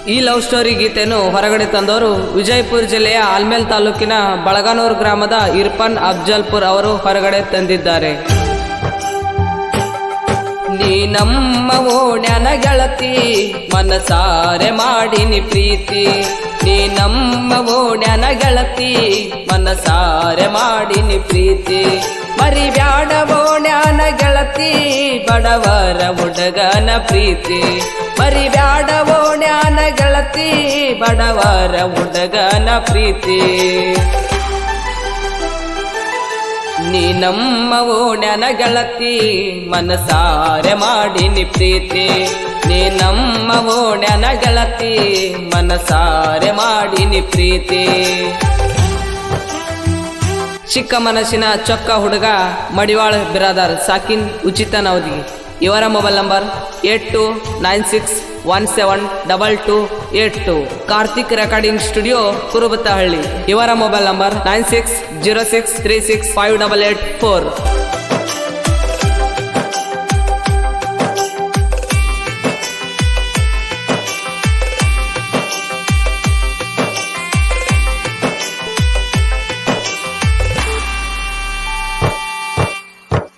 ಈ love story ಗೀತೆಯನ್ನು ಹೊರಗಡೆ ತಂದವರು ವಿಜಯಪುರ ಜಿಲ್ಲೆಯ ಆಲ್ಮೇಲ್ ತಾಲೂಕಿನ ಬಳಗಾನೂರು ಗ್ರಾಮದ ಇರ್ಫಾನ್ ಅಫ್ಜಲ್ಪುರ್ ಅವರು ಹೊರಗಡೆ ತಂದಿದ್ದಾರೆ. ನೀ ನಮ್ಮ ಓಣ್ಯಾನ ಗೆಳತಿ ಮನಸಾರೆ ಮಾಡಿನಿ ಪ್ರೀತಿ, ನೀ ನಮ್ಮ ಓಣ್ಯಾನ ಗೆಳತಿ ಮನಸಾರೆ ಮಾಡಿನಿ ಪ್ರೀತಿ, ಮರಿಬ್ಯಾಡ ಓಣ್ಯಾನ ಗೆಳತಿ ಬಡವರ ಹುಡುಗನ ಪ್ರೀತಿ, ಮರಿಬ್ಯಾಡ ಓಣ್ಯಾನ ಗೆಳತಿ ಬಡವರ ಹುಡುಗನ ಪ್ರೀತಿ. ನೀ ನಮ್ಮ ಓಣ್ಯಾನ ಗೆಳತಿ ಮನಸಾರೆ ಮಾಡಿನಿ ಪ್ರೀತಿ, ನೀ ನಮ್ಮ ಓಣ್ಯಾನ ಗೆಳತಿ ಮನಸಾರೆ ಮಾಡಿನಿ ಪ್ರೀತಿ. ಚಿಕ್ಕ ಮನಸ್ಸಿನ ಚೊಕ್ಕ ಹುಡುಗ ಮಡಿವಾಳ ಬಿರಾದಾರ್ ಸಾಕಿನ್ ಉಚಿತ ನವದಿ. ಇವರ mobile number 8296172282. Karthik recording studio Kurubathahalli. ಇವರ ಮೊಬೈಲ್ ನಂಬರ್ 9606365884.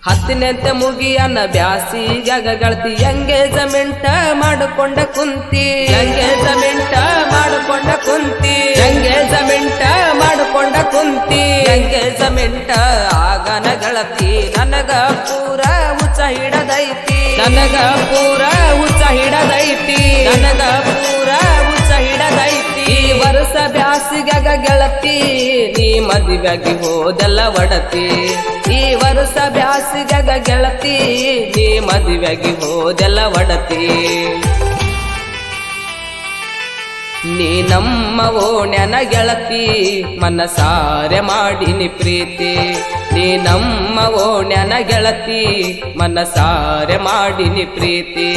ಹತ್ತನೆಂತೆ ಮುಗಿಯನ್ನ ಬ್ಯಾಸಿಗ್ಯಾಗ ಗೆಳತಿ ಎಂಗೇಜ್ಮೆಂಟ್ ಮಾಡಿಕೊಂಡ ಕುಂತಿ, ಎಂಗೇಜ್ಮೆಂಟ್ ಮಾಡಿಕೊಂಡ ಕುಂತಿ, ಎಂಗೇಜ್ಮೆಂಟ್ ಮಾಡಿಕೊಂಡ ಕುಂತಿ, ಎಂಗೇಜ್ಮೆಂಟ್ ಆಗನ ಗೆಳತಿ ನನಗ ಪೂರ ಹುಚ್ಚ ಹಿಡದೈತಿ, ನನಗ ಪೂರ ಹುಚ್ಚ ಹಿಡದೈತಿ, ನನಗ ಪೂರ ಹುಚ್ಚ ಹಿಡದೈತಿ. ಈ ವರ್ಷ ಬ್ಯಾಸಿಗ್ಯಾಗ ಗೆಳತಿ ನೀ ಮದುವೆಯಾಗಿ ಹೋದೆಲ್ಲ ಒಡತಿ, ಈ ವರ್ಷ ಬ್ಯಾಸಿಗ್ಯಾಗ ಗೆಳತಿ ನೀ ಮದುವೆಯಾಗಿ ಹೋದೆಲ್ಲ ಒಡತಿ. ನೀ ನಮ್ಮ ಓಣ್ಯಾನ ಗೆಳತಿ ಮನಸಾರೆ ಮಾಡಿನಿ ಪ್ರೀತಿ, ನೀ ನಮ್ಮ ಓಣ್ಯಾನ ಗೆಳತಿ ಮನಸಾರೆ ಮಾಡಿನಿ ಪ್ರೀತಿ.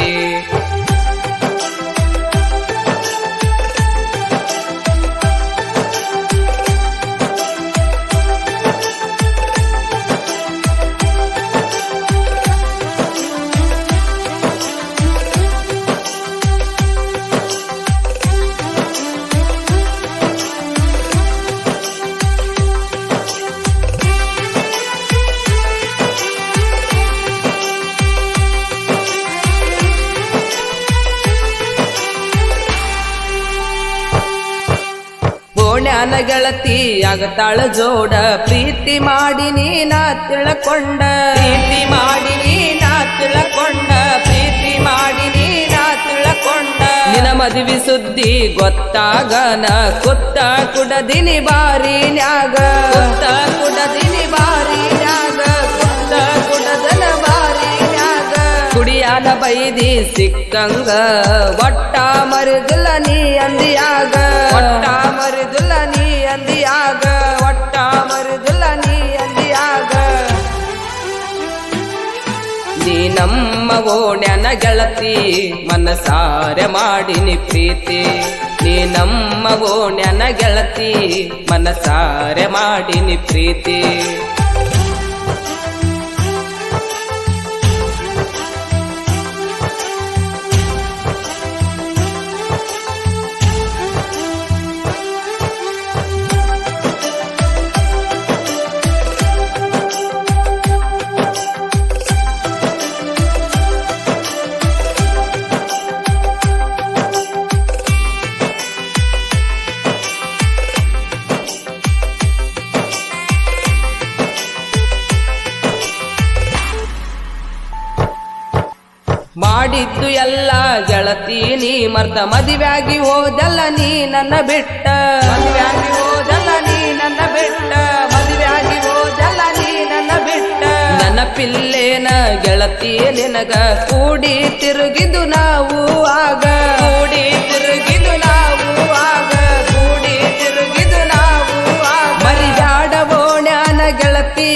ಓಣ್ಯಾನ ಗೆಳತಿ ಆಗತಾಳ ಜೋಡ ಪ್ರೀತಿ ಮಾಡಿ ನೀನಾ ತಿಳ್ಕೊಂಡ, ಪ್ರೀತಿ ಮಾಡಿ ನೀನಾ ತಿಳ್ಕೊಂಡ, ಪ್ರೀತಿ ಮಾಡಿ ನೀನಾ ತಿಳ್ಕೊಂಡ. ನಿನ ಮದುವೆ ಸುದ್ದಿ ಗೊತ್ತಾಗನ ಕುತ್ತ ಕುಡದಿನಿ ಬಾರಿನ್ಯಾಗ, ಕುತ್ತ ಕುಡದಿನಿ ಬಾರಿನ್ಯಾಗ, ಕುತ್ತ ಕುಡದನ ಬಾರಿನ್ಯಾಗ. ಕುಡಿಯಾನ ಬೈದಿ ಸಿಕ್ಕಂಗ ಒಟ್ಟ ಮರಿದಿಲ್ಲ ನೀ ಅಂದಿಯಾಗ, ಒಟ್ಟ ಮರಿದಿಲ್ಲ ನೀ ಅಂದಿಯಾಗ, ಒಟ್ಟ ಮರಿದಿಲ್ಲ ನೀ ಅಂದಿಯಾಗ. ನೀ ನಮ್ಮ ಓಣ್ಯಾನ ಗೆಳತಿ ಮನಸಾರೆ ಮಾಡಿನಿ ಪ್ರೀತಿ, ನೀ ನಮ್ಮ ಓಣ್ಯಾನ ಗೆಳತಿ ಮನಸಾರೆ ಮಾಡಿನಿ ಪ್ರೀತಿ. ಮಾಡಿದ್ದು ಎಲ್ಲ ಗೆಳತಿ ನೀ ಮರ್ತ ಮದುವೆಯಾಗಿ ಹೋದಲ್ಲ ನೀ ನನ್ನ ಬಿಟ್ಟ, ಮದುವೆಯಾಗಿ ಹೋದಲ್ಲ ನೀ ನನ್ನ ಬಿಟ್ಟ, ಮದುವೆಯಾಗಿ ಹೋದಲ್ಲ ನೀ ನನ್ನ ಬಿಟ್ಟ. ನನ್ನ ಪಿಲ್ಲೇನ ಗೆಳತಿ ನಿನಗ ಕೂಡಿ ತಿರುಗಿದು ನಾವು ಆಗ, ಕೂಡಿ ತಿರುಗಿದು ನಾವು ಆಗ, ಕೂಡಿ ತಿರುಗಿದು ನಾವು ಆಗ. ಮರಿಬ್ಯಾಡ ಓಣ್ಯಾನ ಗೆಳತಿ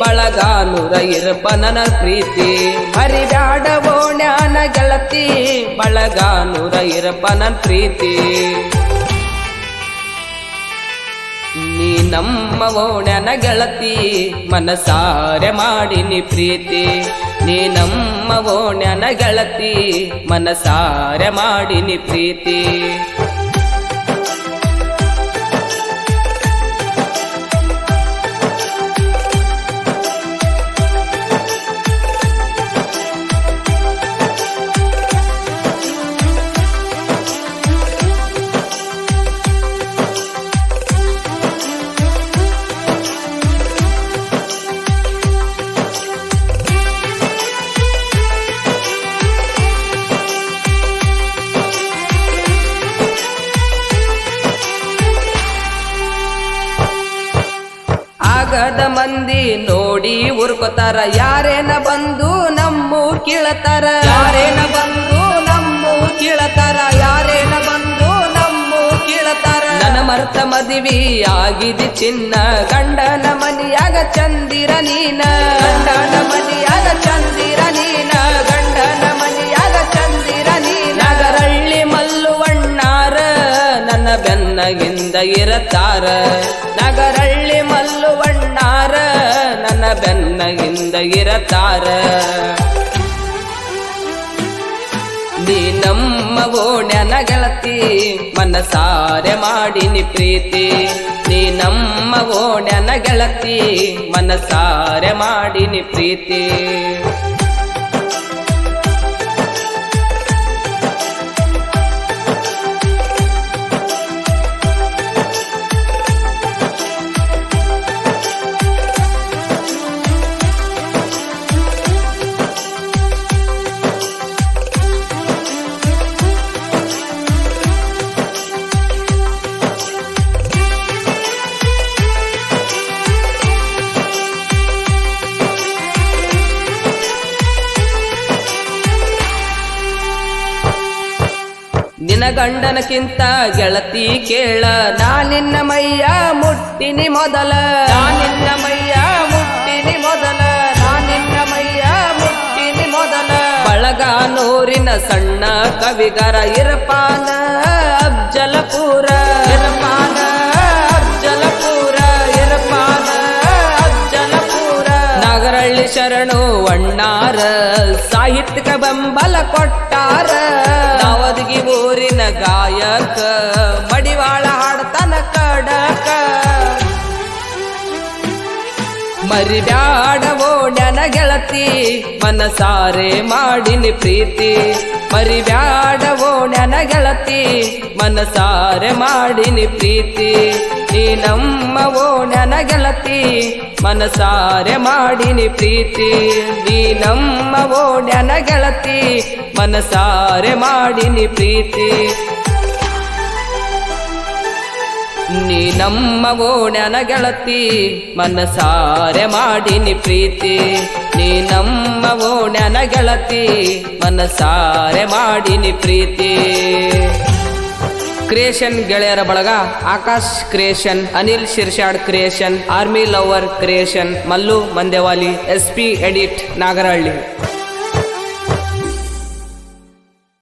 ಬಳಗಾನೂರ ಇರ್ಫಾನನ ಪ್ರೀತಿ, ಮರಿಬ್ಯಾಡ ಓಣ್ಯಾನ ಗೆಳತಿ ಬಳಗಾನೂರ ಇರ್ಫಾನನ ಪ್ರೀತಿ. ನೀ ನಮ್ಮ ಓಣ್ಯಾನ ಗೆಳತಿ ಮನಸಾರೆ ಮಾಡಿನಿ ಪ್ರೀತಿ, ನೀ ನೀ ನಮ್ಮ ಓಣ್ಯನ ಗೆಳತಿ ಮನಸಾರೆ ಮಾಡಿನಿ ಪ್ರೀತಿ. ಆಗದ ಮಂದಿ ನೋಡಿ ಉರ್ಕೋತಾರ, ಯಾರೇನ ಬಂದು ನಮ್ಮ ಕೀಳತಾರ, ಯಾರೇನ ಬಂದು ನಮ್ಮ ಕೀಳತಾರ, ಯಾರೇನ ಬಂದು ನಮ್ಮ ಕೀಳತಾರ. ನನ್ನ ಮರ್ತ ಮದುವೆ ಆಗಿದೆ ಚಿನ್ನ, ಗಂಡನ ಮನಿಯಾಗ ಚಂದಿರ ನೀನ, ಗಂಡನ ಮನಿಯಾಗ ಚಂದಿರ ನೀನ, ಗಂಡನ ಮನಿಯಾಗ ಚಂದಿರ ನೀನ. ನಗರಳ್ಳಿ ಮಲ್ಲುವಣ್ಣಾರ ನನ್ನ ಬೆನ್ನಗಿಂದ ಇರತಾರ, ನಗರಳ್ಳಿ ಮಲ್ಲುವಣ್ಣಾರ ನನ್ನ ಬೆನ್ನಗಿಂದ ಇರತಾರ. ನೀ ನಮ್ಮ ಓಣ್ಯನ ಗೆಳತಿ ಮನಸಾರೆ ಮಾಡಿನಿ ಪ್ರೀತಿ. ನೀ ನಮ್ಮ ಓಣ್ಯನ ಗೆಳತಿ ಮನಸಾರೆ ಮಾಡಿನಿ ಪ್ರೀತಿ. ನಿನ್ನ ಗಂಡನಕ್ಕಿಂತ ಗೆಳತಿ ಕೇಳ, ನಾನಿನ್ನ ಮೈಯ ಮುಟ್ಟಿನಿ ಮೊದಲ, ನಾನಿನ್ನ ಮೈಯ ಮುಟ್ಟಿನಿ ಮೊದಲ, ನಾನಿನ್ನ ಮೈಯ ಮುಟ್ಟಿನಿ ಮೊದಲ. ಬಳಗಾನೂರಿನ ಸಣ್ಣ ಕವಿಗಾರ ಇರ್ಪಾನ ಅಫ್ಜಲಪುರ, ಇರ್ಪಾನ ಅಫ್ಜಲಪುರ, ಇರ್ಪಾನ ಅಫ್ಜಲಪುರ. ನಾಗರಳ್ಳಿ ಶರಣು ಅಣ್ಣಾರ ಸಾಹಿತ್ಯಿಕ ಬೆಂಬಲ ಕೊಟ್ಟಾರ. ನಾವದಗಿ ಊರಿನ ಗಾಯಕ ಮಡಿವಾಳ ಹಾಡ್ತಾನ ಕಡಕ. ಮರಿಬ್ಯಾಡ ಓಣ್ಯನ ಗೆಳತಿ ಮನಸಾರೆ ಮಾಡಿನಿ ಪ್ರೀತಿ. ಮರಿಬ್ಯಾಡ ಓಣ್ಯನ ಗೆಳತಿ ಮನಸಾರೆ ಮಾಡಿನಿ ಪ್ರೀತಿ. ನೀ ನಮ್ಮ ಓಣ್ಯನ ಗೆಳತಿ ಮನಸಾರೆ ಮಾಡಿನಿ ಪ್ರೀತಿ. ನೀ ನಮ್ಮ ಓಣ್ಯನ ಗೆಳತಿ ಮನಸಾರೆ ಮಾಡಿನಿ ಪ್ರೀತಿ. ನೀ ನಮ್ಮ ಓಣ್ಯನ ಗೆಳತಿ ಮನಸಾರೆ ಮಾಡಿನಿ ಪ್ರೀತಿ. ನೀ ನಮ್ಮ ಓಣ್ಯನ ಗೆಳತಿ ಮನಸಾರೆ ಮಾಡಿನಿ ಪ್ರೀತಿ. ಕ್ರಿಯೇಷನ್ ಗೆಳೆಯರ ಬಳಗ Akash creation, Anil Shirshad creation, army lover creation, Mallu Mandewali, SP edit Nagarahalli.